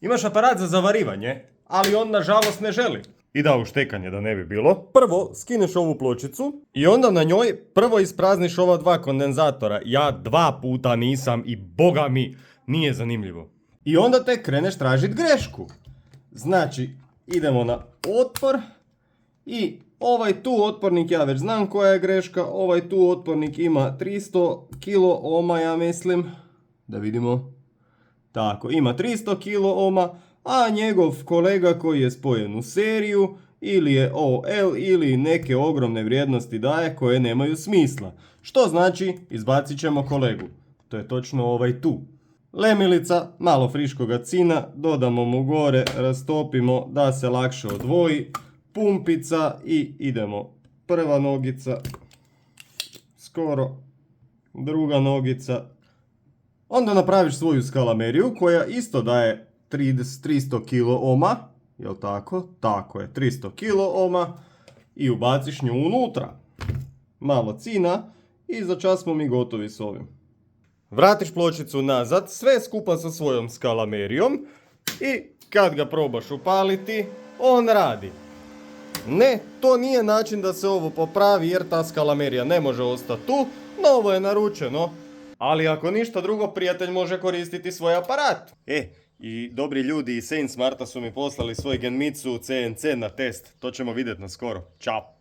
Imaš aparat za zavarivanje, ali on nažalost ne želi. I da, u štekanje da ne bi bilo. Prvo skineš ovu pločicu i onda na njoj prvo isprazniš ova dva kondenzatora. Ja 2 puta nisam i boga mi nije zanimljivo. I onda te kreneš tražiti grešku. Znači, idemo na otpor i ovaj tu otpornik, ja već znam koja je greška, ovaj tu otpornik ima 300 kilo ohma, ja mislim. Da vidimo. Tako, ima 300 kilo ohma, a njegov kolega koji je spojen u seriju, ili je OL, ili neke ogromne vrijednosti daje koje nemaju smisla. Što znači, izbacit ćemo kolegu. To je točno ovaj tu. Lemilica, malo friškoga cina, dodamo mu gore, rastopimo da se lakše odvoji. Pumpica i idemo. Prva nogica, skoro, druga nogica. Onda napraviš svoju skalameriju koja isto daje 300 kilo ohma, jel tako? Tako je, 300 kilo ohma i ubaciš nju unutra. Malo cina i za čas smo mi gotovi s ovim. Vratiš pločicu nazad, sve skupa sa svojom skalamerijom i kad ga probaš upaliti, on radi. Ne, to nije način da se ovo popravi jer ta skalamerija ne može ostati tu, novo je naručeno. Ali ako ništa drugo, prijatelj može koristiti svoj aparat. I dobri ljudi iz Saint Smarta su mi poslali svoj Genmitsu CNC na test. To ćemo vidjeti na skoro. Ćao!